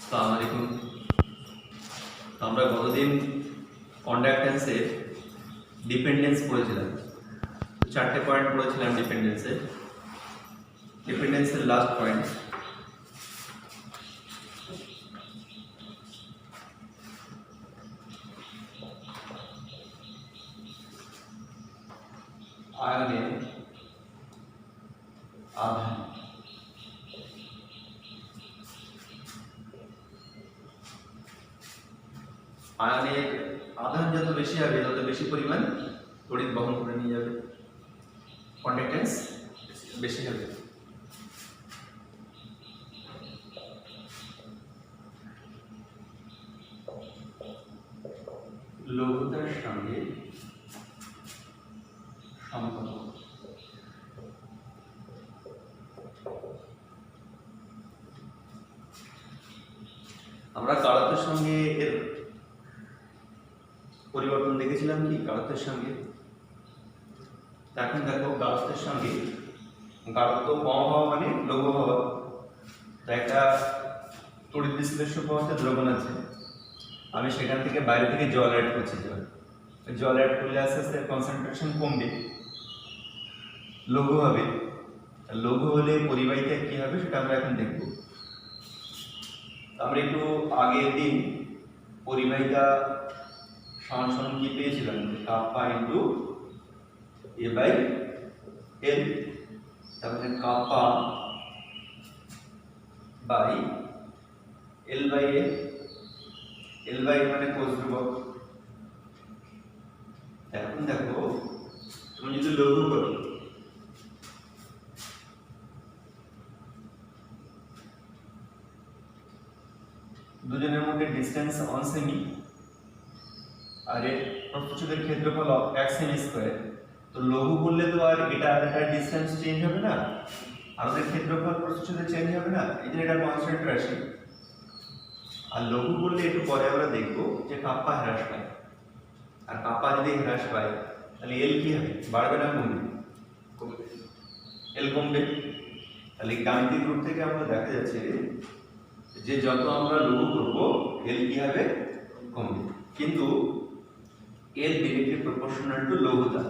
আসসালামু আলাইকুম। আমরা গতদিন কন্ডাক্টেন্সের ডিপেন্ডেন্স পড়েছিলাম। চারটে পয়েন্ট পড়েছিলাম ডিপেন্ডেন্সের লাস্ট পয়েন্ট আয়নের আধান। আয়নের আধান যত বেশি হবে তত বেশি পরিমাণ তড়িৎ বহন করে নিয়ে যাবে, কন্ডাক্টেন্স বেশি হবে। লঘুতার সঙ্গে সম্পর্ক। আমরা গাঢ়তার সঙ্গে এর পরিবর্তন দেখেছিলাম কি গাঢ়তার সঙ্গে। এখন দেখো গাঢ়তার সঙ্গে গাঢ়ত্ব কম হওয়া মানে লঘু হওয়া। তো একটা তড়িৎ বিশ্লেষ্য পদার্থে দ্রবণ আছে, আমি সেখান থেকে বাইরে থেকে জল অ্যাড করছি। জল অ্যাড করলে আস্তে আস্তে কনসেন্ট্রেশন কমবে, লঘু হবে। লঘু হলে পরিবাহিতা কি হবে সেটা আমরা এখন দেখব। আমরা একটু আগের দিন পরিবাহিতা সমান কি পেয়েছিলাম, কাপা ইন্টু এ বাই এল। তাহলে kappa by L by L. L by মানে কোষ ধ্রুবক। এখন দেখো তুমি যদি লঘু করো, দুজনের মধ্যে ডিস্টেন্স 1 সেমি আর এর প্রস্থচ্ছেদের ক্ষেত্রফল 1 সেমি স্কয়ার। তো লঘু করলে তো আর এটা ডিস্টেন্স চেঞ্জ হবে না, আর ওদের ক্ষেত্রফল প্রস্থচ্ছেদের চেঞ্জ হবে না, এই যে এটা কনস্ট্যান্ট রাশি। আর লঘু করলে একটু পরে আমরা দেখব যে কাপ্পা হ্রাস পায়। আর কাপ্পা যদি হ্রাস পায় তাহলে এল কি হবে, বাড়বে না কমবে? এল কমবে। তাহলে গাণিতিক রূপ থেকে আমরা দেখা যাচ্ছে যে যত আমরা লঘু করব এল কি হবে, কমবে। কিন্তু এল ডিরেক্টলি প্রপোর্শনাল টু লঘুতা।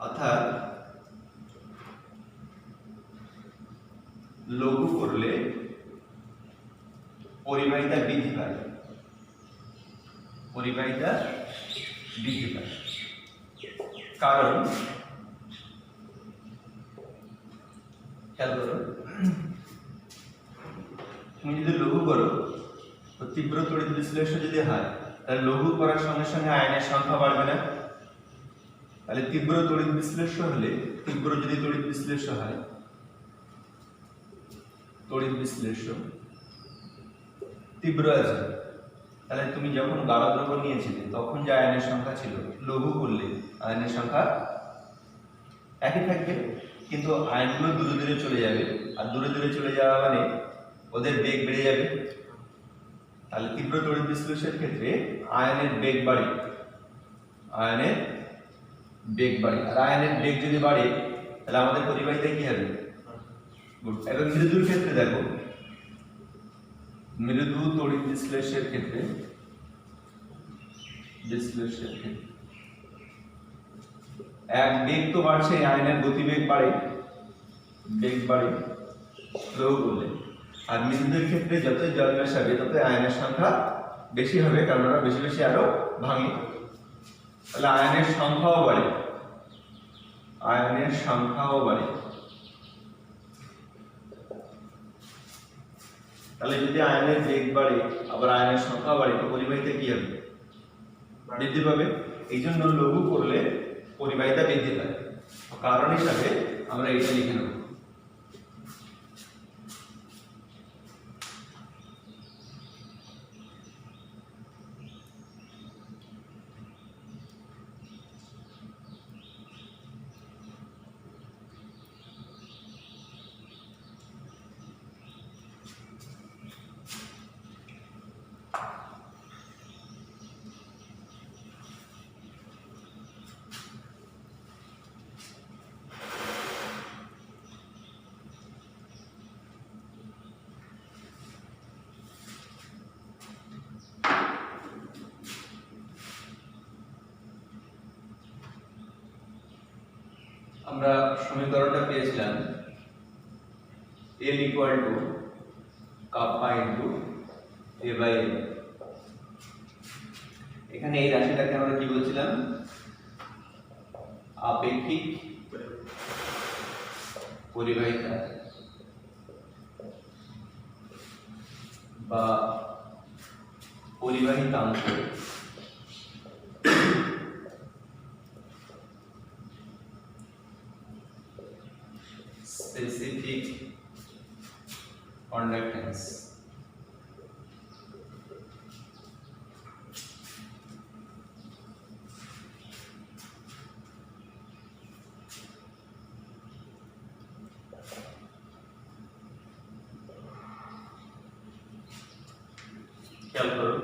অর্থাৎ লঘু করলে পরিবাহিতা বৃদ্ধি পায়, কারণ খেয়াল করো, তুমি যদি লঘু করো তো তীব্র তড়িৎ বিশ্লেষ্য যদি হয় তাহলে লঘু করার সঙ্গে সঙ্গে আয়নের সংখ্যা বাড়বে না। তাহলে তীব্র তড়িৎ বিশ্লেষ্য হলে, যদি তড়িৎ বিশ্লেষ্য হয়, তীব্র আছে, তাহলে তুমি যখন গাঢ় দ্রবণ নিয়েছিলে তখন যে আয়নের সংখ্যা ছিল, লঘু করলে আয়নের সংখ্যা একই থাকবে, কিন্তু আয়নগুলো দূরে দূরে চলে যাবে। আর দূরে দূরে চলে যাওয়া মানে ওদের বেগ বেড়ে যাবে। তাহলে তীব্র তড়িৎ বিশ্লেষণের ক্ষেত্রে আয়নের বেগ বাড়ে, আর আয়নের বেগ যদি বাড়ে তাহলে আমাদের পরিবাহিতা কি হবে, এবং মৃদুর ক্ষেত্রে দেখো, মৃদু তড়িৎ বিশ্লেষণের ক্ষেত্রে এক বেগ তো বাড়ছে, আয়নের গতিবেগ বাড়ে, লঘু করলে। আর মৃদুদের ক্ষেত্রে যতই জল মেশাবে ততই আয়নের সংখ্যা বেশি হবে, কারণ ওরা বেশি বেশি আরো ভাঙে। তাহলে আয়নের সংখ্যাও বাড়ে, তাহলে যদি আয়নের বেগ বাড়ে আবার আয়নের সংখ্যা বাড়ে তো পরিবাহিতা কি হবে, বৃদ্ধি পাবে। এই জন্য লঘু করলে পরিবাহিতা বৃদ্ধি পায়। কারণ হিসাবে আমরা এটা লিখে নেব। আমরা সমীকরণটা পেয়েছিলাম L equal to kappa into A by L। এখানে এই রাশিটাকে আমরা কি বলছিলাম? আপেক্ষিক পরিবাহিতা বা পরিবাহিতাঙ্ক। Specific conductance. খেয়াল করো,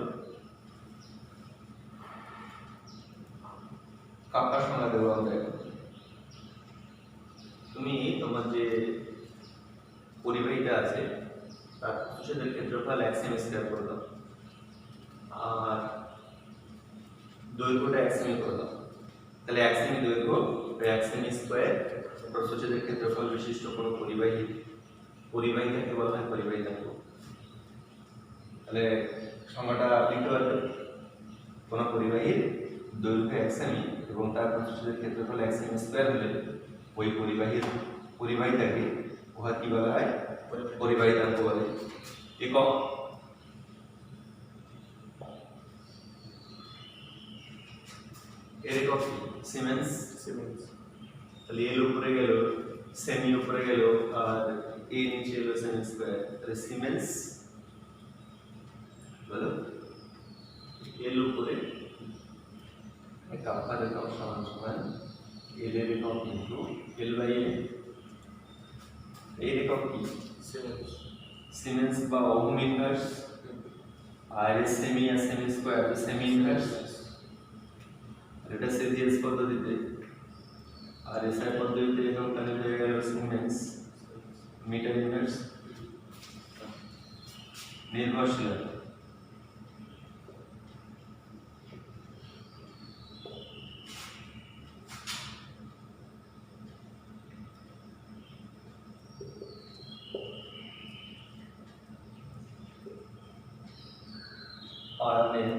কাপ্পার সংজ্ঞা দেবো আমরা এখন। তুমি তোমার যে পরিবাহিতা আছে তার প্রস্থচ্ছেদের ক্ষেত্রফল 1 সেমি স্কয়ার করে দাও আর দৈর্ঘ্যটা 1 সেমি করে দাও। তাহলে 1 সেমি দৈর্ঘ্য 1 সেমি স্কয়ার প্রস্থচ্ছেদের ক্ষেত্রফল বিশিষ্ট কোনো পরিবাহিতাকে বলা হয় পরিবাহিতাঙ্ক। তাহলে সংজ্ঞাটা লিখতে পারবে, কোনো পরিবাহীর দৈর্ঘ্য 1 সেমি এবং তার প্রস্থচ্ছেদের ক্ষেত্রফল 1 সেমি স্কয়ার হলে ওই পরিবাহিতাকে উহা কি বলা হয়? পরিবাহিতাঙ্ক বলে। একক এর একক সিমেন্স। তাহলে এল উপরে গেল, সেমি উপরে গেল আর এ নিচে এলো সেমি স্কয়ার, তাহলে সিমেন্স বলো। এল উপরে কাপ্পার একক সমান সমান এল এর একক ইনটু এল বাই এ। এর একক কি? সিমেন্স বা ওহম ইনভার্স। আর সেমি আর সেমি স্কয়ার সেমি ইনভার্স। এটা সিরিয়াস পদ্ধতিতে, আর এসআই পদ্ধতিতে এককটা হয়ে গেল সিমেন্স মিটার ইনভার্স। নির্ভরশীলতা আয়নের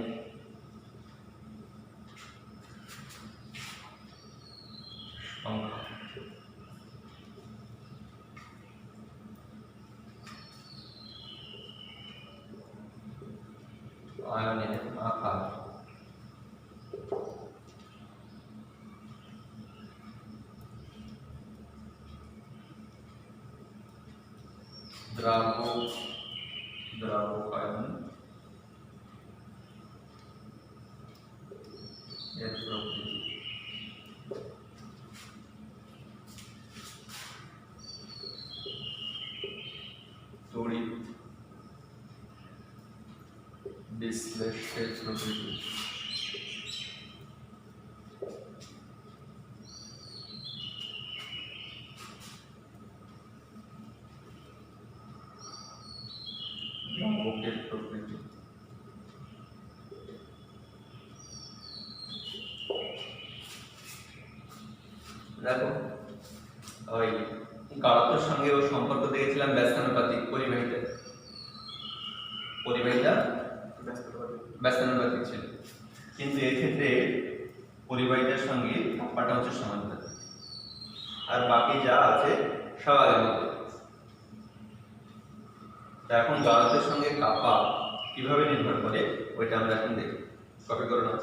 সংখ্যা। আয়নের আকার দ্রাবক আয়ন এর প্রকৃতি। তড়িৎ বিশ্লেষের প্রকৃতি। দ্রাবকের প্রকৃতি। দেখো ওই গাঢ়তার সঙ্গে ও সম্পর্ক দেখেছিলাম ব্যস্তানুপাতিক পরিবাহিতা ব্যস্তানুপাতিক ছিল, কিন্তু এক্ষেত্রে পরিবাহিতার সঙ্গে কাপ্পাটা হচ্ছে সমানুপাতিক আর বাকি যা আছে সব আগের মতো। তা এখন গাঢ়তার সঙ্গে কাপ্পা কিভাবে নির্ভর করে ওইটা আমরা এখন দেখি। কপি করে নাও।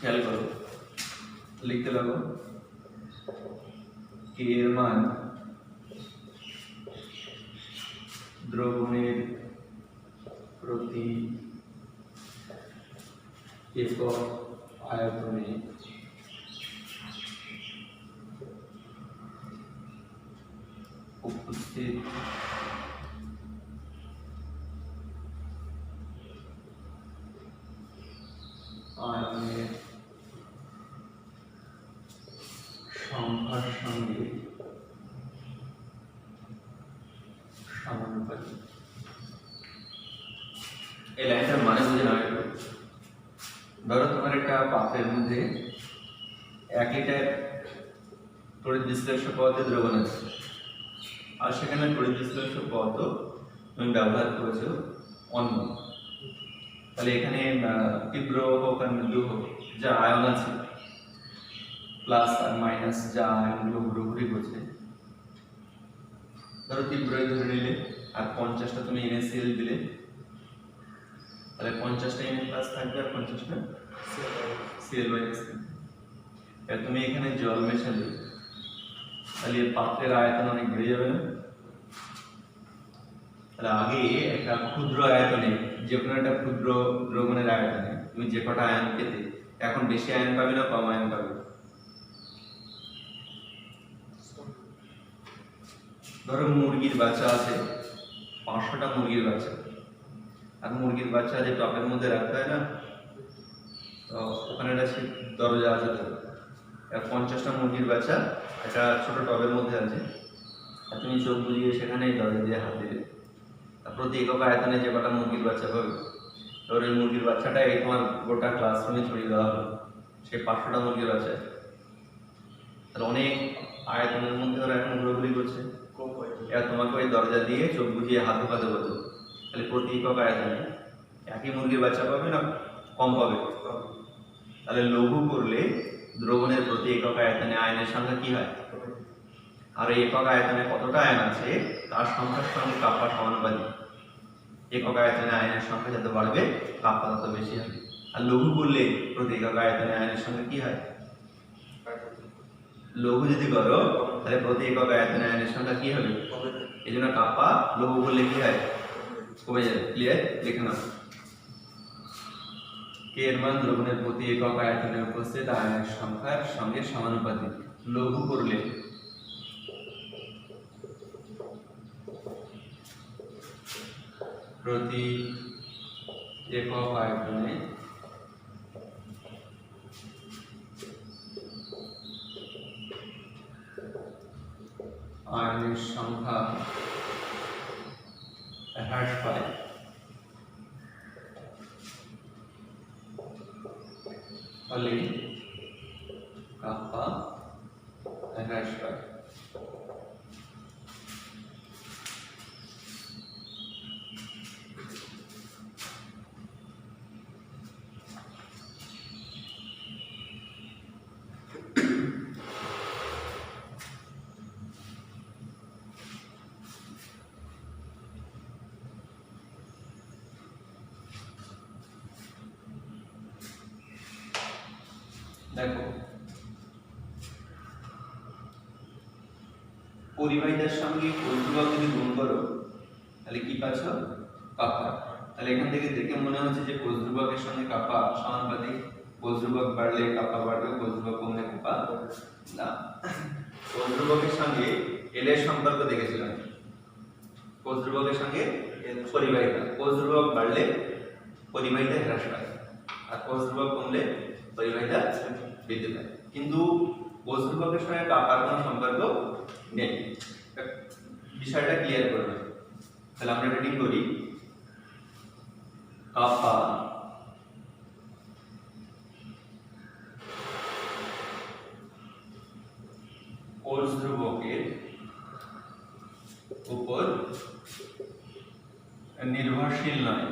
খেয়াল করো, লিখতে লাগো কে এর মান দ্রবণের প্রতি একক আয়তনে উপস্থিত আয়নের সংখ্যার সঙ্গে সমানুপাতিক। এই লাইনটার মানে বুঝে নাও একটু। ধরো তোমার একটা পাত্রের মধ্যে 1 লিটার তড়িৎ বিশ্লেষ্য পদার্থের দ্রবণ আছে, আর সেখানে তড়িৎ বিশ্লেষ্য পদার্থ তুমি ব্যবহার করেছো 1 মোল। তাহলে এখানে তীব্র হোক আর মৃদু হোক, যা আয়ন আছে প্লাস আর মাইনাস যা আয়নগুলো ঘুরোঘুরি করছে, ধরো তীব্রই ধরে নিলে, আর 50টা তুমি NaCl দিলে, তাহলে 50টা Na প্লাস থাকবে আর 50টা Cl মাইনাস থাকবে। এবার তুমি এখানে জল মেশালে তাহলে পাত্রের আয়তন অনেক বেড়ে যাবে না? তাহলে আগে একটা ক্ষুদ্র আয়তনে, যে কোনো একটা ক্ষুদ্র দ্রবণের আয়তনে তুমি যে কটা আয়ন পেতে, এখন বেশি আয়ন পাবে না কম আয়ন পাবে? ধরো মুরগির বাচ্চা আছে, 500টা মুরগির বাচ্চা, আর মুরগির বাচ্চা যে টপের মধ্যে রাখতে হয় না, তো ওখানে একটা দরজা আছে, তো 50টা মুরগির বাচ্চা একটা ছোট টবের মধ্যে আছে, আর তুমি চোখ বুজিয়ে সেখানে দরজা দিয়ে হাত দিলে, প্রতি একক আয়তনে যে কটা মুরগির বাচ্চা পাবে, এবার ওই মুরগির বাচ্চাটা এই তোমার গোটা ক্লাসরুমে ছড়িয়ে দেওয়া হলো, সেই 500টা মুরগির বাচ্চা, তাহলে অনেক আয়তনের মধ্যে ওরা এখন ঘোরাঘুরি করছে। এবার তোমাকে ওই দরজা দিয়ে চোখ বুঝিয়ে হাত ঢোকাতে হতো, তাহলে প্রতি একক আয়তনে একই মুরগির বাচ্চা পাবে না কম পাবে? তাহলে লঘু করলে দ্রবণের প্রতি একক আয়তনে আয়নের সংখ্যা কি হয়, আর এই একক আয়তনে কতটা আয়ন আছে তার সংখ্যার সঙ্গে কাপ্পা সমানুপাতিক। একক আয়তনে আয়নের সংখ্যা যত বাড়বে কাপ্পা তত বেশি হবে। আর লঘু করলে প্রতি একক আয়তনে আয়নের সংখ্যা কি হয়? লঘু যদি করো তাহলে প্রতি একক আয়তনে আয়নের সংখ্যা কি হবে? এই জন্য কাপ্পা লঘু করলে কি হয়? কমে যাবে। ক্লিয়ার? লিখে নাও। কে এর মান দ্রবণের প্রতি একক আয়তনে উপস্থিত আয়নের সংখ্যার সঙ্গে সমানুপাতিক। লঘু করলে প্রতি একক আয়তনে আয়নের সংখ্যা হ্রাস পায়। ফলে কাপ্পা হ্রাস পায়। দেখো, পরিবাহিতার সঙ্গে কোষধ্রুবক যদি গুণ করো তাহলে কি পাচ্ছ? কাপ্পা। তাহলে এখান থেকে দেখে মনে হচ্ছে যে কোষধ্রুবকের সঙ্গে কাপ্পা সমানুপাতিক। কোষধ্রুবক বাড়লে কাপ্পা বাড়বে, কোষধ্রুবক কমলে কাপ্পা না। কোষধ্রুবকের সঙ্গে এল এর সম্পর্ক দেখেছিলাম। কোষধ্রুবকের সঙ্গে পরিবাহিতা, কোষধ্রুবক বাড়লে পরিবাহিতা হ্রাস পায়, আর কোষধ্রুবক কমলে পরিবাহিতা বৃদ্ধি পায়। কিন্তু কোষধ্রুবকের সঙ্গে কাপ্পার কোনো সম্পর্ক নেই। বিষয়টা ক্লিয়ার করবে। তাহলে আমরা রিডিং করি, কাপ্পা কোষধ্রুবকের উপর নির্ভরশীল নয়।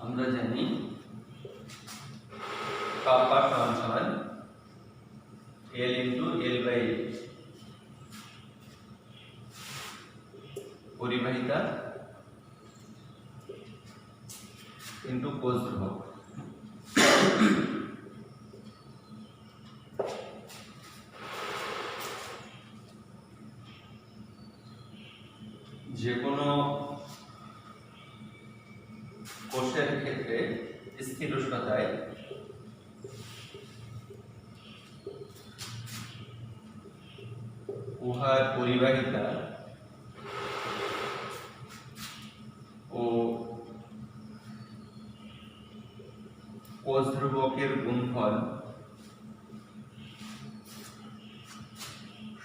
আমরা জানি কাপ্পা সমান সমান L into L/A, পরিবাহিতা ইন্টু কোষধ্রুবক। যে কোনো কোষের ক্ষেত্রে স্থির উষ্ণতা উষ্ণতায় উহার পরিবাহিতা ও কোষ ধ্রুবকের গুণফল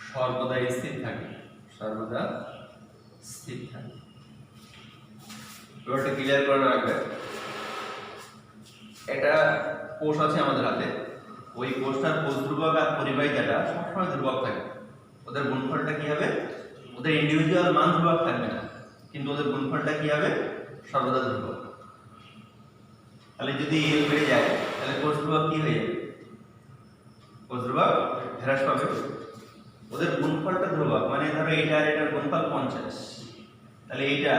সর্বদা স্থির থাকে, সর্বদা স্থির থাকে। ব্যাপারটা ক্লিয়ার করানো রাখবে। এটা কোষ আছে আমাদের হাতে, ওই কোষটার কোষ ধ্রুবক আর পরিবাহিতাটা সবসময় ধ্রুবক থাকে। ওদের গুণফলটা কি হবে? ওদের ইন্ডিভিজুয়াল মান ধ্রুবক থাকবে না, কিন্তু ওদের গুণফলটা কি হবে? সর্বদা ধ্রুবক। তাহলে যদি এল বেড়ে যায় তাহলে কোষ ধ্রুবক কি হয়ে যাবে? কোষ ধ্রুবক হ্রাস পাবে। ওদের গুণফলটা ধ্রুবক, মানে ধরো এটা আর এটার গুণফল 50, তাহলে এটা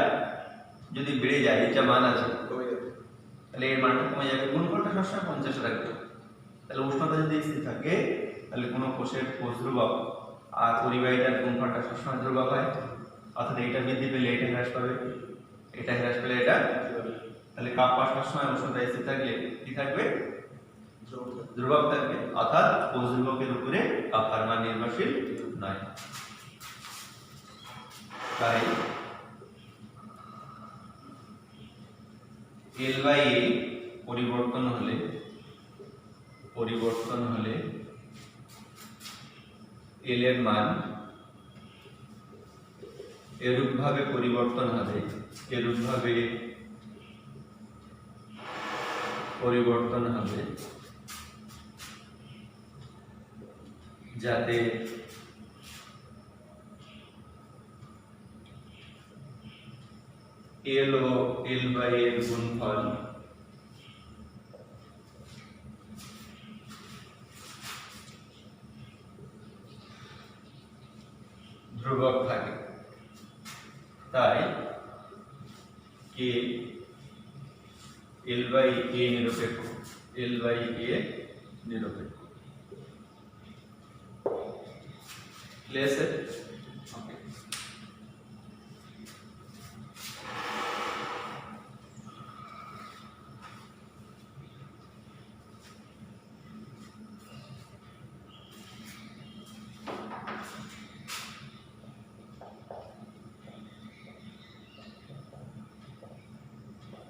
যদি বেড়ে যায়, এটা মান আছে তাহলে এর মানটা কমে যাবে, গুণফলটা সবসময় 50 রাখবে। তাহলে উষ্ণতা যদি স্থির থাকে তাহলে কোনো কোষের কোষ ধ্রুবক আর পরিবাহিতার গুণফলটা সবসময় ধ্রুবক হয়, অর্থাৎ এটা বৃদ্ধি পেলে এটা হ্রাস পাবে, এটা হ্রাস পেলে এটা, তাহলে কাপ্পা সবসময় উষ্ণতা স্থির থাকলে কি থাকবে? ধ্রুবক থাকবে, অর্থাৎ কোষ ধ্রুবকের উপরে কাপ্পার মান নির্ভরশীল নয়। তাই এল বাই এ পরিবর্তন হলে এল এর মান এরূপভাবে পরিবর্তন হবে যাতে এল ও এল বাই এর গুণফল ধ্রুবক থাকে। তাই কে এল বাই এ নিরপেক্ষ, ক্লিয়ার স্যার? ওকে।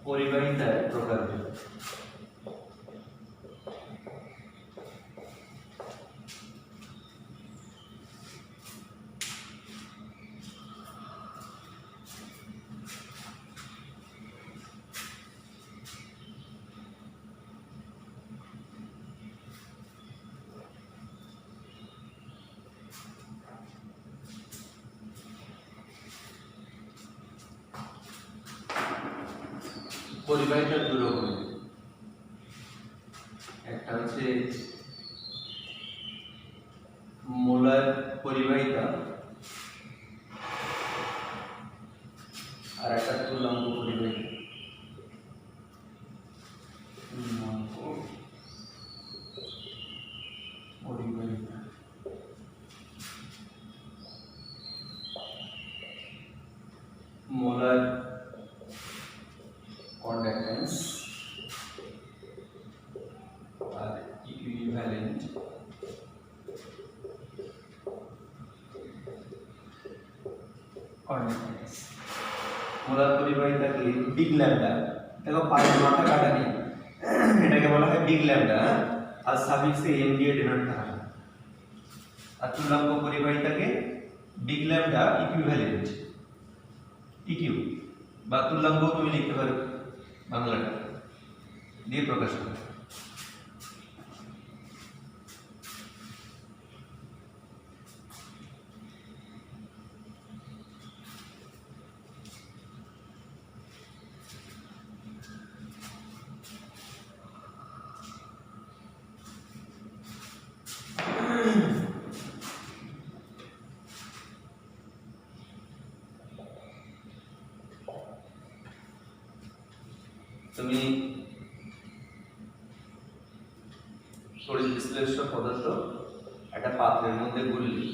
পরিবাহিতার প্রকারভেদ। পরিবাহিতার দুরকম, একটা হচ্ছে মোলার পরিবাহিতা আর একটা তুলাঙ্গ পরিবাহিতা। মোলার কন্ডাক্টেন্স আর equivalent conductance. Molar পরিবাহিতাকে big lambda, দেখো পায়ের মাথা কাটা নেই, এটাকে বলা হয় বিগ ল্যাম্ডা আর সাফিক্সে এম দিয়ে ডিনোট করা হয়। আর তুলাঙ্গ পরিবাহিতাকে বিগ ল্যাম্ডা ইকুইভ্যালেন্ট ইকিউ বা তুলাঙ্গ তুমি লিখতে পারো বাংলাটা দিয়ে প্রকাশ করে। তুমি তড়িৎ বিশ্লেষ্য পদার্থ একটা পাত্রের মধ্যে গুললে,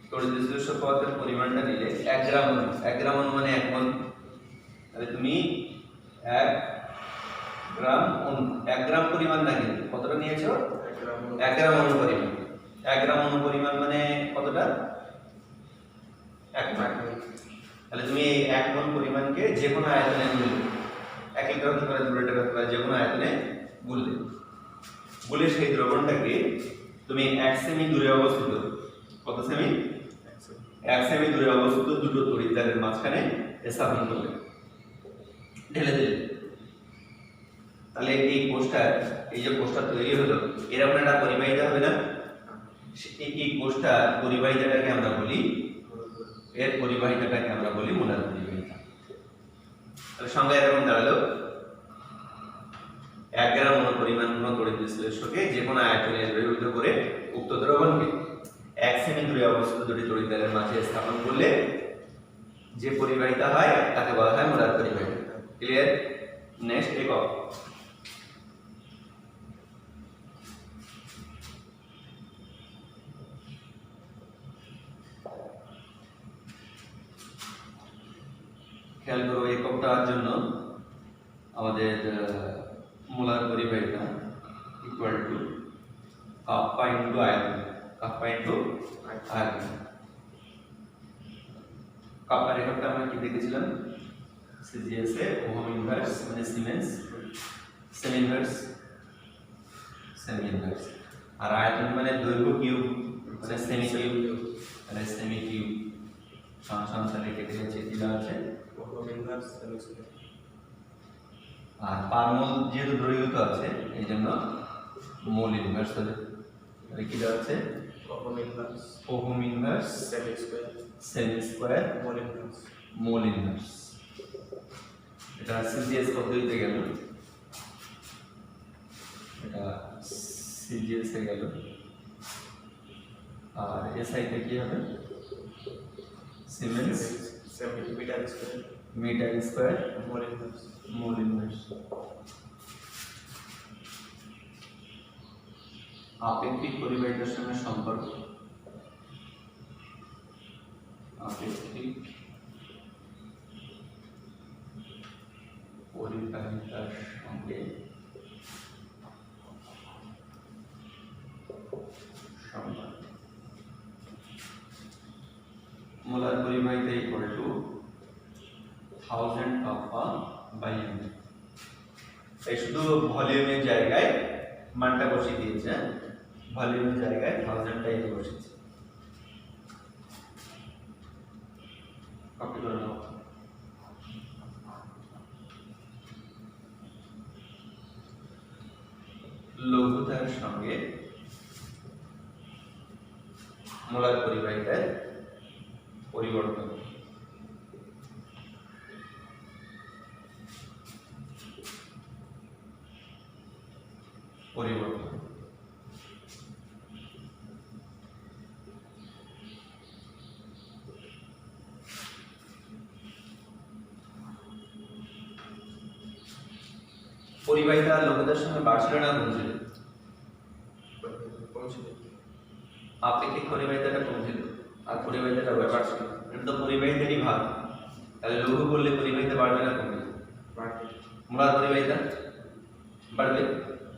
তড়িৎ বিশ্লেষ্য পদার্থের পরিমাণটা নিলে 1 গ্রাম, 1 গ্রাম মানে 1 মন, তাহলে তুমি 1 গ্রাম অনু 1 গ্রাম পরিমাণ না, কিন্তু কতটা নিয়েছো? 1 গ্রাম অনুপরিমাণ। 1 গ্রাম অনুপরিমাণ মানে কতটা? 1 মণ। তাহলে তুমি এই 1 মণ পরিমাণকে যে কোনো আয়তনে গুললে, 1 লিটার হতে পারে, 2 লিটার হতে পারে, যে কোনো আয়তনে গুললে, গুলে সেই দ্রবণটাকে তুমি 1 সেমি দূরে অবস্থিত, কত সেমি? 1 সেমি দূরে অবস্থিত দুটো তড়িৎদ্বারের মাঝখানে স্থাপন করলে, ঢেলে দিলে। তাহলে এই কোষটার, এই যে কোষটা তৈরি হলো, এরকম একটা পরিবাহিতা হবে না? এই কোষটার পরিবাহিতাটাকে আমরা বলি, এর পরিবাহিতাটাকে আমরা বলি মোলার পরিবাহিতা। তাহলে সংজ্ঞা এরকম দাঁড়ালো, 1 গ্রাম অনুপরিমাণ কোনো তড়িৎ বিশ্লেষকে যে কোনো আয়তনে দ্রবীভূত করে উক্ত দ্রবণকে 1 সেমি দূরে অবস্থিত দুটি তড়িৎদ্বারের মাঝে স্থাপন করলে যে পরিবাহিতা হয় তাকে বলা হয় মোলার পরিবাহিতা। ক্লিয়ার? নেক্সট একক। খেয়াল করো, এককটার জন্য আমাদের মোলার পরিবাহিতা ইকুয়াল টু কাপ্পা ইনটু আয়তন, কাপ্পা ইনটু আয়তন। কাপ্পার এককটা আমরা কি দেখেছিলাম? সিজিএস এ ওহম ইনভার্স মানে সিমেন্স, সেমি ইনভার্স, সেমি ইনভার্স। আর আয়তন মানে দৈর্ঘ্য কিউব মানে সেমি কিউব, মানে সেমি কিউব। সংখ্যাটা কেটে গেছে, কি দেওয়া আছে? ওহম ইনভার্স সেমি স্কয়ার। আর পার মোল যেহেতু দ্রবীভূত আছে এই জন্য মোল ইনভার্স হবে। তাহলে কি দেওয়া আছে? ওহম ইনভার্স সেমি স্কয়ার মোল ইনভার্স। এটা সিজিএস পদ্ধতিতে গেল, এটা সিজিএস এ গেল। আর এসআই তে কি হবে? Siemens metre square mole inverse. আপেক্ষিক পরিবাহিতার সঙ্গে সম্পর্ক, আপেক্ষিক পরিবাহিতার সঙ্গে সম্পর্ক। মোলার পরিবাহিতা equal to 1000 kappa by M. এই শুধু ভলিউমের জায়গায় মানটা বসিয়ে দিয়েছে, ভলিউমের জায়গায় 1000টা এনে বসিয়েছে। কপি করে নাও। লঘুতার সঙ্গে মোলার পরিবাহিতার পরিবর্তন। পরিবর্তন পরিবাহিতা লঘুতার সঙ্গে বাড়ছিল না কমছিল? আপেক্ষিক পরিবাহিতাটা কমছিল আর পরিবাহিতাটা বাড়ছিল। এটা তো পরিবাহিতারই ভাগ। তাহলে লঘু করলে পরিবাহিতা বাড়বে না কমবে? মোলার পরিবাহিতা বাড়বে।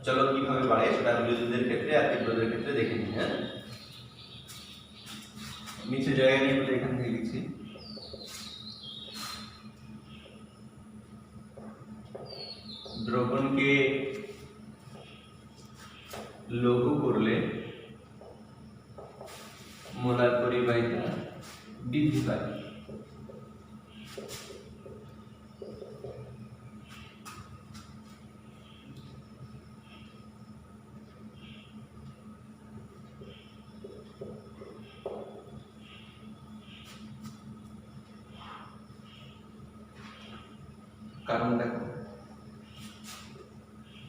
চলো কিভাবে বাড়ে সেটা বিদ্যুতের ক্ষেত্রে আর তীব্রতার ক্ষেত্রে দেখে নিই। হ্যাঁ, নিচে জায়গা নিয়ে এখান থেকে লিখছি। দ্রবণকে লঘু করলে মোলার পরিবাহিতা বৃদ্ধি পায়। কারণ দেখো,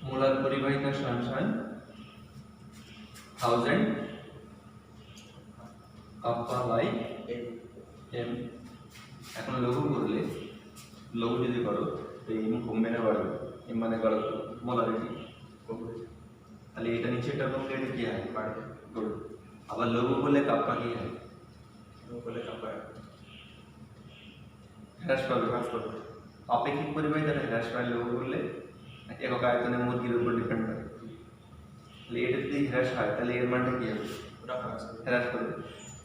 মোলার পরিবাহিতা সমান 1000 কাপ্পা বাই এম। এখন লঘু করলে, লঘু যদি করো তো এম কমবে না বাড়বে? এম মানে করো মোলারিটি কমবে, তাহলে এটা নিচেটা কমলে এটা কি হয়? বাড়বে। আবার লঘু করলে কাপ্পা কি হয়? লঘু করলে কাপ্পা হ্রাস পাবে। আপেক্ষিক পরিবাহিতাটা হ্রাস পায় লঘু করলে, একক আয়তনের মুরগির উপর ডিপেন্ড করে। তাহলে এটা যদি হ্রাস হয় তাহলে এর মানটা কি হবে? হ্রাস করবে।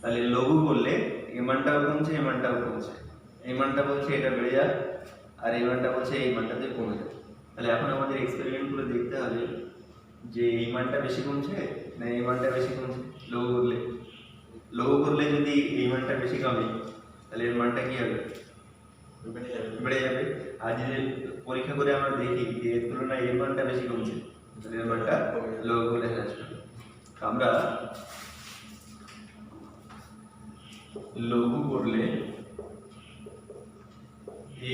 তাহলে লঘু করলে এই মানটাও কমছে, এই মানটাও কমছে। এই মানটা বলছে এটা বেড়ে যাক, আর এই মানটা বলছে এই মানটাতে কমে যাবে। তাহলে এখন আমাদের এক্সপেরিমেন্ট করে দেখতে হবে যে এই মানটা বেশি কমছে না এই মানটা বেশি কমছে। লঘু করলে যদি এই মানটা বেশি কমে তাহলে এর মানটা কি হবে? বেড়ে যাবে। আর যদি পরীক্ষা করে আমরা দেখি যে এর তুলনায় এর মানটা বেশি কমছে তাহলে এর মানটা লঘু করলে হ্রাস পাবে। আমরা লঘু করলে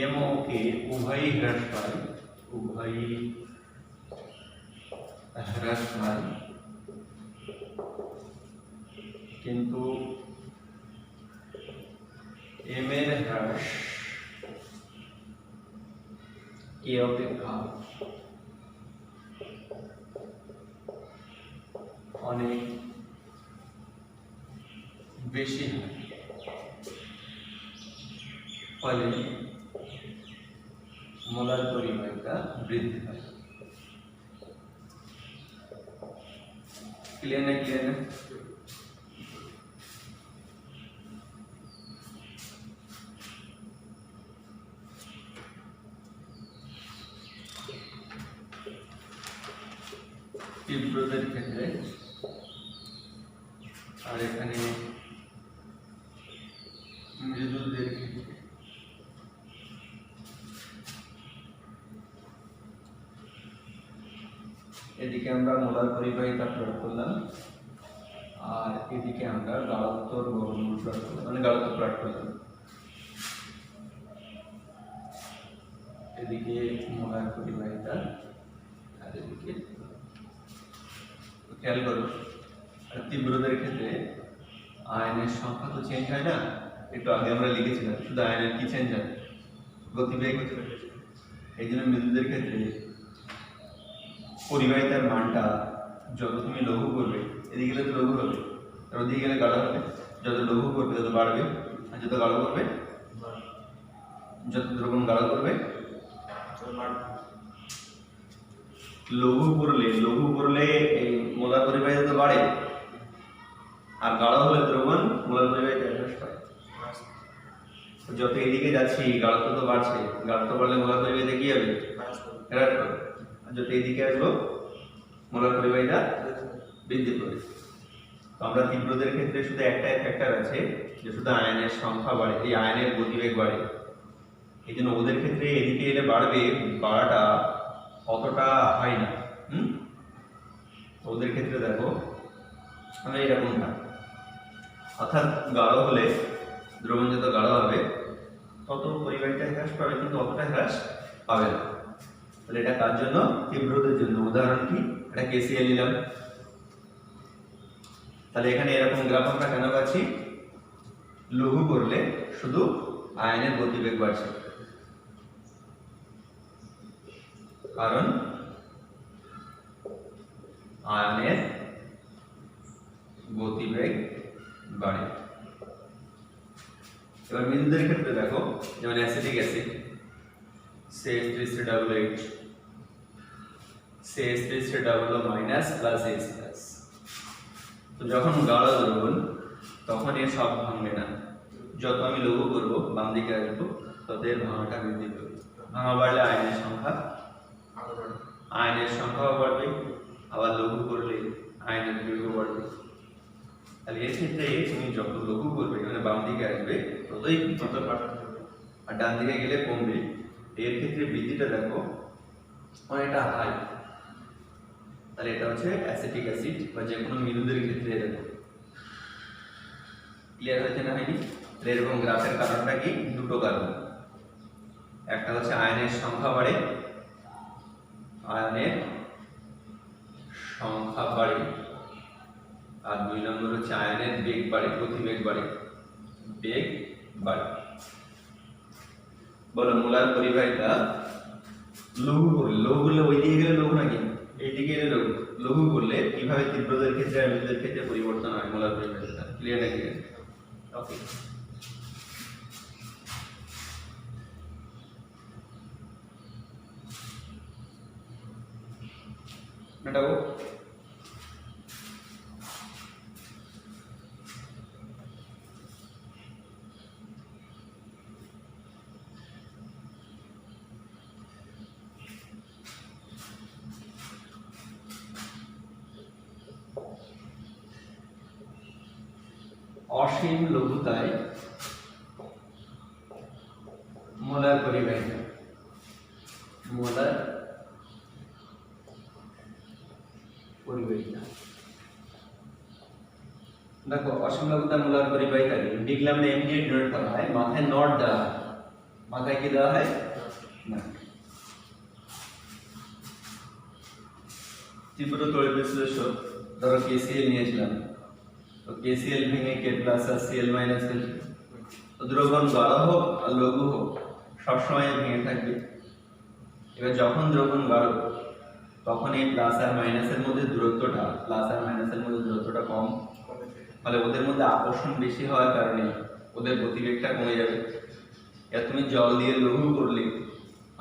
এম ও কে উভয়ই হ্রাস পায়, কিন্তু এম এর হ্রাস কে অপেক্ষা অনেক বেশি হয়, ফলে মোলার পরিমাণটা বৃদ্ধি পায়। ক্লিয়ার না? তীব্রতার ক্ষেত্রে আর এখানে মৃদুদের ক্ষেত্রে এদিকে আমরা মোলার পরিবাহিতা প্রয়োগ করলাম আর এদিকে আমরা গাঢ়ত্বর বর্গমূল প্রয়োগ করলাম, মানে গাঢ়ত্ব প্রয়োগ করলাম। এদিকে মোলার পরিবাহিতা আর এদিকে খেয়াল করো। আর তীব্রতার ক্ষেত্রে আয়নের সংখ্যা তো চেঞ্জ হয় না, একটু আগে আমরা লিখেছিলাম শুধু আয়নের কি চেঞ্জ হয়? গতিবেগ। এই জন্য মৃদুদের ক্ষেত্রে পরিবাহিতার মানটা যত তুমি লঘু করবে, এদিকে গেলে তো লঘু হবে আর ওদিকে গেলে গাঢ় হবে। যত লঘু করবে তত বাড়বে, আর যত গাঢ় করবে, যত দ্রবণ গাঢ় করবে লঘু করলে এই মোলার পরিবাহিতা তো বাড়ে, আর গাঢ় হলে দ্রবণ মোলার পরিবাহিতা হ্রাস পায়। যত এদিকে যাচ্ছি গাঢ়ত্ব তো বাড়ছে, গাঢ়ত্ব বাড়লে মোলার পরিবাহিতা কি হবে? হ্রাস পাবে। আর যত এদিকে আসবো মোলার পরিবাহিতা বৃদ্ধি পাবে। তো আমরা তীব্রতার ক্ষেত্রে শুধু একটাই ফ্যাক্টর আছে যে শুধু আয়নের সংখ্যা বাড়ে, এই আয়নের গতিবেগ বাড়ে। এই জন্য ওদের ক্ষেত্রে এদিকে এলে বাড়বে, বাড়াটা অতটা হয় না। ওদের ক্ষেত্রে দেখো আমরা এরকমটা, অর্থাৎ গাঢ় হলে দ্রবণ যত গাঢ় হবে তত পরিবাহিতা হ্রাস পাবে, কিন্তু অতটা হ্রাস পাবে না। তাহলে এটা কার জন্য? তীব্রতার জন্য। উদাহরণ কি? এটা কেসিএল নিলাম। তাহলে এখানে এরকম গ্রাফ আমরা কেন পাচ্ছি? লঘু করলে শুধু আয়নের গতিবেগ বাড়ছে, কারণ আয়নের গতিবেগ বাড়ে। এবার মৃদুদের ক্ষেত্রে দেখো, যেমন acetic acid CH3COOH, CH3COO minus plus H plus. তো যখন গাঢ় দ্রবণ তখন এর সব ভাঙবে না, যত আমি লঘু করবো বাম দিকে আসবো তত এর ভাঙাটা বৃদ্ধি পাবে। ভাঙা বাড়লে আয়নের সংখ্যাও বাড়বে, আবার লঘু করলে আয়নের দৈর্ঘ্য বাড়বে। তাহলে এর ক্ষেত্রে তুমি যত লঘু করবে মানে বাম দিকে আসবে ততই আর ডান দিকে গেলে কমবে। এর ক্ষেত্রে বৃদ্ধিটা দেখো অনেকটা হাই। তাহলে এটা হচ্ছে অ্যাসিটিক অ্যাসিড বা যে কোনো মৃদুদের ক্ষেত্রে দেখো। ক্লিয়ার হয়েছে না হয়নি? এরকম গ্রাফের কারণটা কি? দুটো কারণ। একটা হচ্ছে আয়নের সংখ্যা বাড়ে, আর 2 নম্বর হচ্ছে আয়নের বেগ বাড়ে, গতিবেগ বাড়ে, বেগ বাড়ে। বলো মোলার পরিবাহিতা লঘু করলে ওই দিকে গেলে লঘু নাকি এইদিকে গেলে লঘু করলে কিভাবে তীব্রতার ক্ষেত্রে আর মৃদুদের ক্ষেত্রে পরিবর্তন হয় মোলার পরিবাহিতা? ক্লিয়ার নাকি? ওকে। মেটাবো। অসীম লঘুতায় মোলার পরিবাহিতা, মোলার পরিবাহিতা। দেখো অসীম লঘুতা মোলার পরিবাহিতা লিখলাম না, এমনি ডিনোট করা হয়, মাথায় নট দেওয়া হয়। মাথায় কি দেওয়া হয়? না। তীব্র তড়িৎ বিশ্লেষ্য, ধরো কেসিএল নিয়েছিলাম, তো কেসিএল ভেঙে কে প্লাস আর সিএল মাইনাস হয়েছে। তো দ্রবণ গাঢ় হোক আর লঘু হোক সবসময় ভেঙে থাকবে। এবার যখন দ্রবণ গাঢ় তখন এই প্লাস আর মাইনাসের মধ্যে দূরত্বটা, প্লাস আর মাইনাসের মধ্যে দূরত্বটা কম, ফলে ওদের মধ্যে আকর্ষণ বেশি হওয়ার কারণে ওদের গতিবেগটা কমে যাবে। এবার তুমি জল দিয়ে লঘু করলে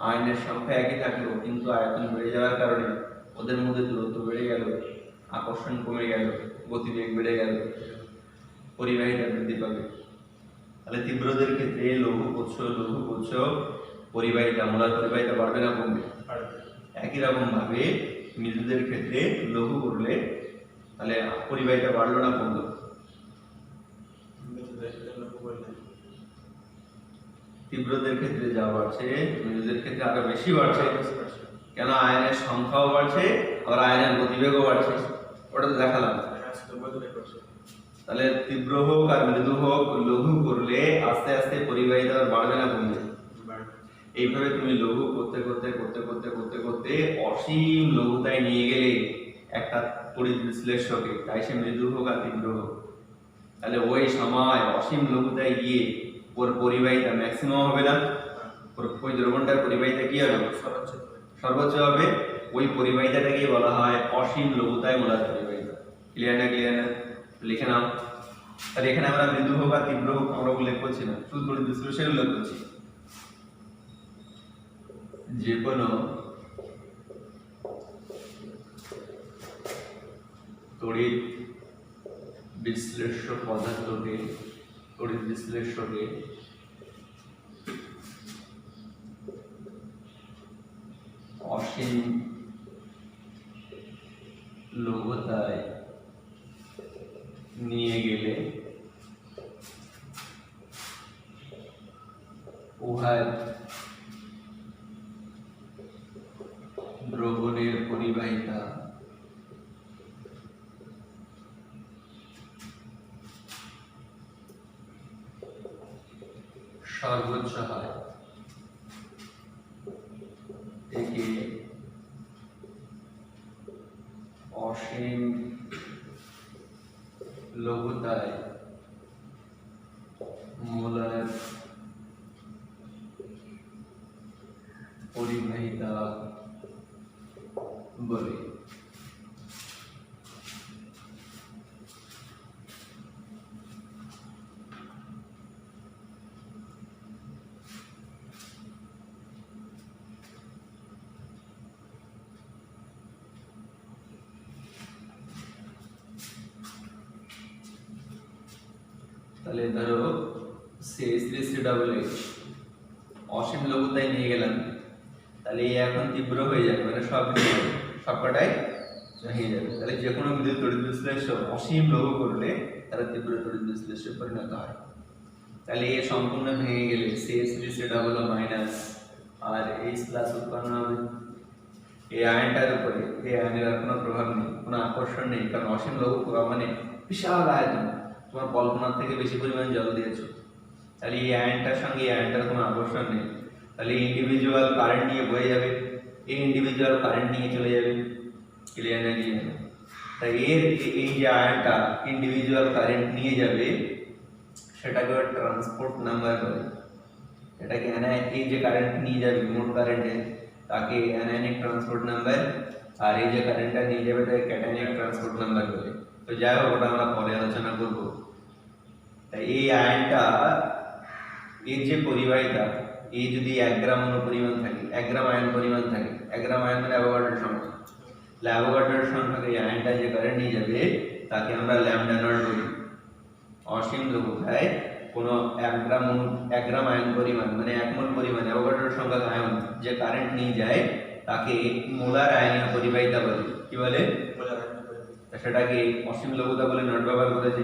আয়নের সংখ্যা একই থাকলো, কিন্তু আয়তন বেড়ে যাওয়ার কারণে ওদের মধ্যে দূরত্ব বেড়ে গেল, আকর্ষণ কমে গেল, গতিবেগ বেড়ে গেল, পরিবাহিতা বৃদ্ধি পাবে। তাহলে তীব্রদের ক্ষেত্রে লঘু করছ পরিবাহিতা, মোলার পরিবাহিতা বাড়বে না কমবে? একই রকম ভাবে মৃদুদের ক্ষেত্রে লঘু করলে তাহলে পরিবাহিতা বাড়লো না কমলো? তীব্রদের ক্ষেত্রে যা বাড়ছে মৃদুদের ক্ষেত্রে আরো বেশি বাড়ছে। কেন? আয়নের সংখ্যাও বাড়ছে, আবার আয়নের গতিবেগও বাড়ছে। ওটা তো দেখালাম। তাহলে তীব্র হোক আর মৃদু হোক লঘু করলে আস্তে আস্তে পরিবাহিতা বাড়বে না কমবে? এইভাবে তুমি লঘু করতে করতে করতে করতে করতে করতে অসীম লঘুতায় নিয়ে গেলে একটা তড়িৎ বিশ্লেষ্যকে, তাই সে মৃদু হোক আর তীব্র হোক, তাহলে ওই সময় অসীম লঘুতায় গিয়ে ওর পরিবাহিতা ম্যাক্সিমাম হবে না? ওই দ্রবণটার পরিবাহিতা কি হবে? সর্বোচ্চ হবে। ওই পরিবাহিতাটাকে বলা হয় অসীম লঘুতায় মোলার পরিবাহিতা। ক্লিয়ার না? ক্লিয়ার না? লিখে নাও। তাহলে এখানে আমরা মৃদু হোক আর তীব্র হোক আমরা উল্লেখ করছি না, শুধু তড়িৎ বিশ্লেষণ উল্লেখ করছি। যে কোনো তড়িৎ বিশ্লেষ্য পদার্থকে, তড়িৎ বিশ্লেষ্যকে অসীম লঘুতায় নিয়ে গেলে উহার দ্রবণের পরিবাহিতা সর্বোচ্চ হয়। একে অসীম লঘুতায় মোলার পরিবাহিতা বলে। তাহলে ধরো CH3COOH অসীম লঘুতায় নিয়ে গেলাম, তাহলে এই এখন তীব্র হয়ে যাবে, মানে সবকটাই ভেঙে যাবে। তাহলে যে কোনো মৃদু তড়িৎ বিশ্লেষ্য অসীম লঘু করলে তারা তীব্র তড়িৎ বিশ্লেষ্যে পরিণত হয়। তাহলে এ সম্পূর্ণ ভেঙে গেলে CH3COO- আর H+ উৎপন্ন হবে। এই আয়নটার উপরে এই আয়নের আর কোনো প্রভাব নেই, কোনো আকর্ষণ নেই, কারণ অসীম লঘু করা মানে বিশাল আয়তন, তোমার কল্পনার থেকে বেশি পরিমাণে জল দিয়েছো। তাহলে এই আয়নটার সঙ্গে এই আয়নটার কোনো আকর্ষণ নেই, তাহলে ইন্ডিভিজুয়াল কারেন্ট নিয়ে বয়ে যাবে, এই ইন্ডিভিজুয়াল কারেন্ট নিয়ে চলে যাবে। ক্লিয়ার না? ক্লিয়ার? তাই এর এই যে আয়নটা ইন্ডিভিজুয়াল কারেন্ট নিয়ে যাবে সেটাকে ট্রান্সপোর্ট নাম্বার বলে। এটাকে এই যে কারেন্ট নিয়ে যাবে মোট কারেন্টে তাকে অ্যানায়নিক ট্রান্সপোর্ট নাম্বার, আর এই যে কারেন্টটা নিয়ে যাবে তাকে ক্যাটায়নিক ট্রান্সপোর্ট নাম্বার বলে। তো যাই হোক ওটা আমরা পরে আলোচনা করব। তাই এই আয়নটা এর যে পরিবাহিতা, এই যদি 1 গ্রাম অনুপরিমাণ থাকে, 1 গ্রাম আয়ন পরিমাণ থাকে, 1 গ্রাম আয়ন মানে অ্যাভোগাড্রো সংখ্যা, অ্যাভোগাড্রোর সংখ্যক এই আয়নটা যে কারেন্ট নিয়ে যাবে তাকে আমরা ল্যামডা নট বলি। অসীম লঘুতায় কোনো 1 গ্রাম আয়ন পরিমাণ মানে 1 মোল পরিমাণ অ্যাভোগাড্রোর সংখ্যক আয়ন যে কারেন্ট নিয়ে যায় তাকে মোলার আয়নীয় পরিবাহিতা বলে। কি বলে? সেটাকে অসীম লঘুতা বলে নট ব্যবহার করেছি,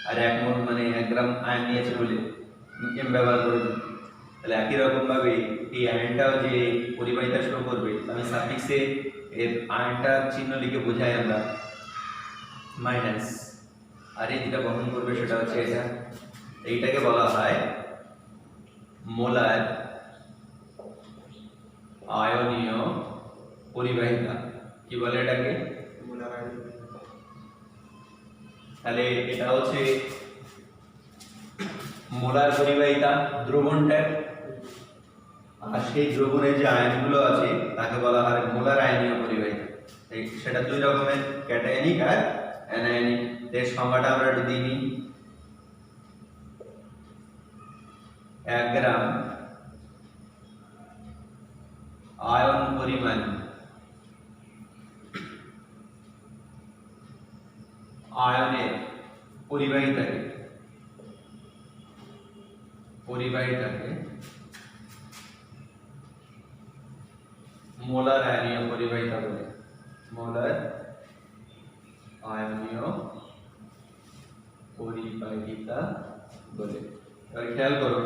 আর 1 মোল মানে 1 গ্রাম আয়ন নিয়েছে বলে এম ব্যবহার করেছি। তাহলে একই রকম ভাবে এই আয়নটাও যে পরিবাহিতা শুরু করবে, আমি সাফিক্সে এর আয়নটার চিহ্ন লিখে বোঝাই আমরা মাইনাস, আর এই যেটা বহন করবে সেটা হচ্ছে এটা। এইটাকে বলা হয় মোলার আয়নীয় পরিবাহিতা। কি বলে এটাকে? তাহলে এটা হচ্ছে মোলার পরিবাহিতা দ্রবণটা, আর সেই দ্রবণের যে আয়নগুলো আছে তাকে বলা হয় মোলার আয়নীয় পরিবাহিতা। সেটা দুই রকমের, ক্যাটায়নিক আর অ্যানায়নিক। এর সংজ্ঞাটা আমরা একটু দিয়ে নিই। 1 গ্রাম আয়ন পরিমাণ আয়নের পরিবাহিতাকে মোলার আয়নীয় পরিবাহিতা বলে। মোলার আয়নীয় পরিবাহিতা বলে। এবার খেয়াল করো,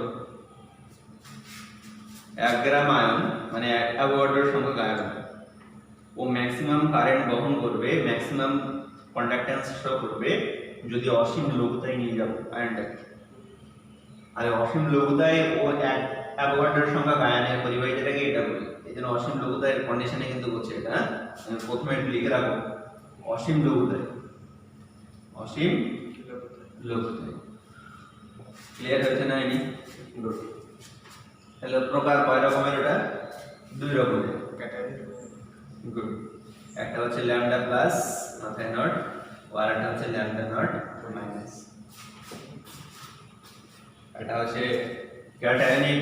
1 গ্রাম আয়ন মানে 1 অ্যাভোগাড্রোর সংখ্যক আয়ন, ও ম্যাক্সিমাম কারেন্ট বহন করবে, ম্যাক্সিমাম কন্ডাক্ট্যান্স শো করবে যদি অসীম লঘুতায় নিয়ে যাবো আয়নটাকে। আর অসীম লঘুতায় ও 1 অ্যাভোগাড্রোর সংখ্যক আয়নের পরিবাহিতাটাকে এটা বলে। এই জন্য অসীম লঘুতায় কন্ডিশনে কিন্তু বলছে এটা, আমি প্রথমে একটু লিখে রাখবো অসীম লঘুতায়। অসীম লঘুতায় ক্লিয়ার হয়েছে না? Any good. তাহলে প্রকার কয় রকমের? ওটা 2 রকমের। গুড। একটা হচ্ছে ল্যামডা প্লাস মাথায় নট, আর একটা হচ্ছে ল্যামডা নট মাইনাস। এটা হচ্ছে ক্যাটায়নিক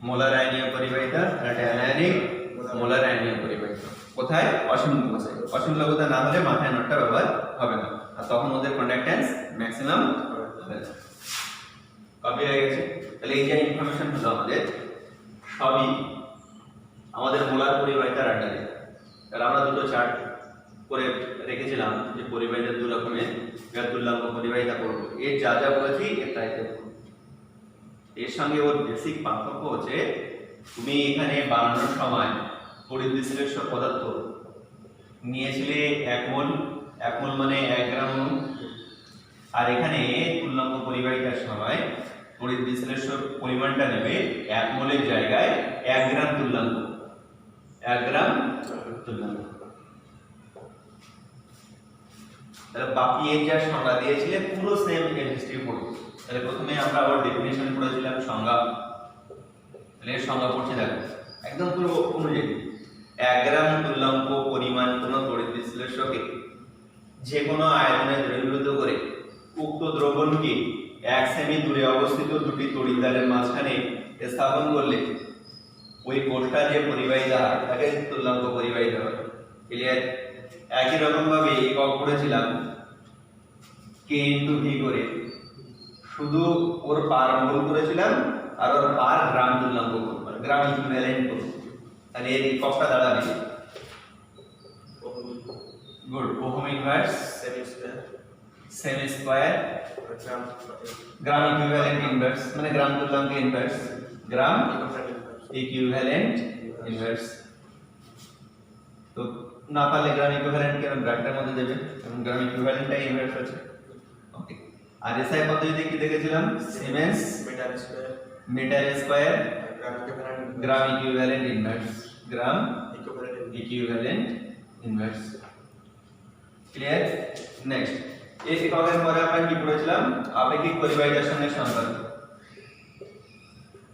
মোলার আয়নীয় পরিবাহিতা, আর এটা অ্যানায়নিক মোলার আয়নীয় পরিবাহিতা। কোথায়? অসীম লঘুতায়। অসীম লঘুতা না হলে মাথায় নটটা ব্যবহার হবে না, আর তখন ওদের কন্ডাক্ট্যান্স ম্যাক্সিমাম হবে। কপি হয়ে গেছে? তাহলে এই যে ইনফরমেশন হলো আমাদের সবই আমাদের মোলার পরিবাহিতার আন্ডারে। তাহলে আমরা দুটো চার্ট করে রেখেছিলাম যে পরিবাহিতা 2 রকমের, তুল্যাঙ্ক পরিবাহিতা করব। এর যা যা বলেছি এর তাই তাই। এর সঙ্গে ওর বেসিক পার্থক্য হচ্ছে তুমি এখানে বানানোর সময় তড়িৎ বিশ্লেষ্য পদার্থ নিয়েছিলে 1 মোল, 1 মোল মানে 1 গ্রাম, আর এখানে তুল্যাঙ্ক পরিবাহিতার সময় তড়িৎ বিশ্লেষ্য পরিমাণটা নেবে 1 মোলের জায়গায় 1 গ্রাম তুল্যাঙ্ক। 1 গ্রাম তুল্যাঙ্ক। তাহলে বাকি এর যা সংজ্ঞা দিয়েছিলে পুরো সেম কেমিস্ট্রি পড়ো। তাহলে প্রথমে আমরা আবার ডেফিনিশন পড়েছিলাম, সংজ্ঞা। তাহলে এর সংজ্ঞা পড়ছি দেখো, একদম পুরো অনুযায়ী। 1 গ্রাম তুল্যাঙ্ক পরিমাণ কোনো তড়িৎ বিশ্লেষ্যকে যে কোনো আয়তনে দ্রবীভূত করে উক্ত দ্রবণকে 1 সেমি দূরে অবস্থিত দুটি তড়িৎদ্বারের মাঝখানে স্থাপন করলে ওই কোষটা যে পরিবাহিতা হয় তাকে তুল্যাঙ্ক পরিবাহিতা হয়। ক্লিয়ার? একই রকম ভাবে একক পড়েছিলাম k * v করে, শুধু ওর পার মোল করেছিলাম আর ওর পার গ্রাম তুল্যাঙ্ক করব, গ্রাম ইকুইভ্যালেন্ট করব। তাহলে এর এককটা দাঁড়াবে গুড ওহম ইনভার্স সেমি স্কয়ার গ্রাম ইকুইভ্যালেন্ট ইনভার্স মানে গ্রাম তুল্যাঙ্ক ইনভার্স, গ্রাম ইকুইভ্যালেন্ট ইনভার্স। তো না পারলে গ্রাম ইকুইভ্যালেন্ট কে ব্র্যাকেটের মধ্যে দেবে, এবং গ্রাম ইকুইভ্যালেন্টটাই ইনভার্স আছে। ওকে। আর এসআই পদ্ধতিতে কি দেখেছিলাম? Siemens metre square gram equivalent inverse, gram equivalent inverse. Clear? Next এই এককের পরে আমরা কি পড়েছিলাম? আপেক্ষিক পরিবাহিতার সঙ্গে সম্পর্ক।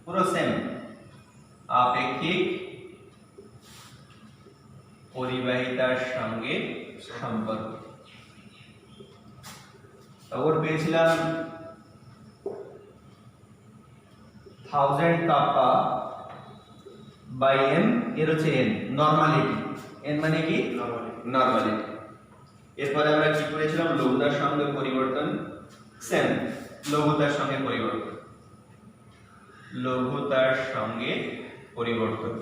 পুরো সেম, আপেক্ষিক পরিবাহিতার সঙ্গে সম্পর্ক। ওর পেয়েছিলাম 1000 কাপা বাই m, এর হচ্ছে n নরমালিটি। n মানে কি নরমালিটি। এরপরে আমরা কি করেছিলাম, লঘুতার সঙ্গে পরিবর্তন, সেম লঘুতার সঙ্গে পরিবর্তন, লঘুতার সঙ্গে পরিবর্তন।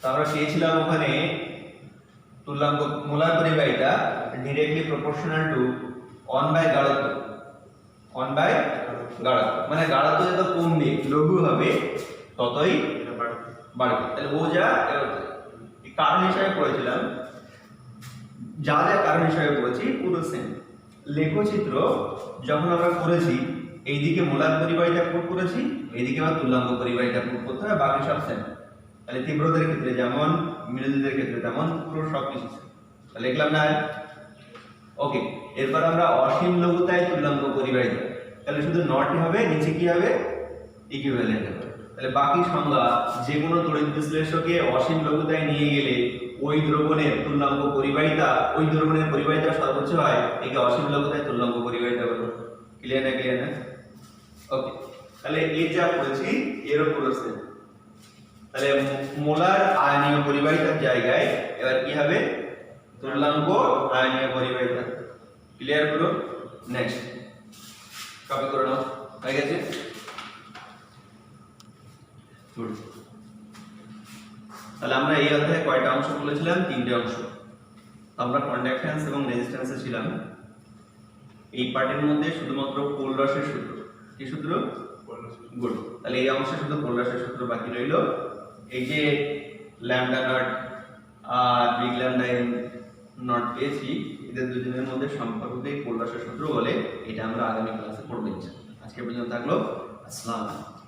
তো আমরা পেয়েছিলাম ওখানে তুল্যাঙ্ক মোলার পরিবাহিতা ডিরেক্টলি প্রপোর্শনাল টু 1/গাঢ়ত্ব, 1/গাঢ়ত্ব, মানে গাঢ়ত্ব যত কমবে লঘু হবে ততই বাড়বে। তাহলে ও যা কারণ হিসাবে পড়েছিলাম, যা যা কারণ হিসাবে পড়েছি পুরো সেম। লেখচিত্র যখন আমরা করেছি এইদিকে মোলার পরিবাহিতা প্রুফ করেছি, এইদিকে আবার তুল্যাঙ্ক পরিবাহিতা প্রুফ করতে হবে, বাকি সব সেম। তাহলে তীব্রতার ক্ষেত্রে যেমন, মৃদুদের ক্ষেত্রে তেমন, পুরো সবকিছু সেম। তাহলে লিখলাম না? ওকে। এরপর আমরা অসীম লঘুতায় তুল্যাঙ্ক পরিবাহিতা, তাহলে শুধু নটই হবে, নিচে কি হবে, ইকুইভ্যালেন্ট হবে। তাহলে বাকি সংজ্ঞা, যে কোনো তড়িৎ বিশ্লেষকে অসীম লঘুতায় নিয়ে গেলে ওই দ্রবণের তুল্যাঙ্ক পরিবাহিতা, ওই দ্রবণের পরিবাহিতা সর্বোচ্চ হয়, একে অসীম লঘুতায় তুল্যাঙ্ক পরিবাহিতা বলবো। ক্লিয়ার না? ক্লিয়ার না? ওকে। তাহলে এই যা পড়েছি এরও পুরো সেম। তাহলে মোলার আয়নীয় পরিবাহিতার জায়গায় এবার কি হবে, তুল্যাঙ্ক আয়নীয় পরিবাহিতা। ক্লিয়ার পুরো? নেক্সট কপি করে নাও, হয়ে গেছে? গুড। তাহলে আমরা এই অধ্যায়ে কয়টা অংশ বলেছিলাম? 3টে অংশ। আমরা কন্ডাকট্যান্স এবং রেজিস্ট্যান্সে ছিলাম। এই পার্টের মধ্যে শুধুমাত্র পোলরাসের সূত্র, কি সূত্র? গুড। তাহলে এই অংশে শুধু পোলরাসের সূত্র বাকি রইল। এই যে ল্যামডা নট আর বিগ ল্যামডা এন নট পেয়েছি, এদের দুজনের মধ্যে সম্পর্ককে পোলরাসের সূত্র বলে। এটা আমরা আগামী ক্লাসে পড়ব ইনশাআল্লাহ। আজকে পর্যন্ত থাকলো। আসসালামু আলাইকুম।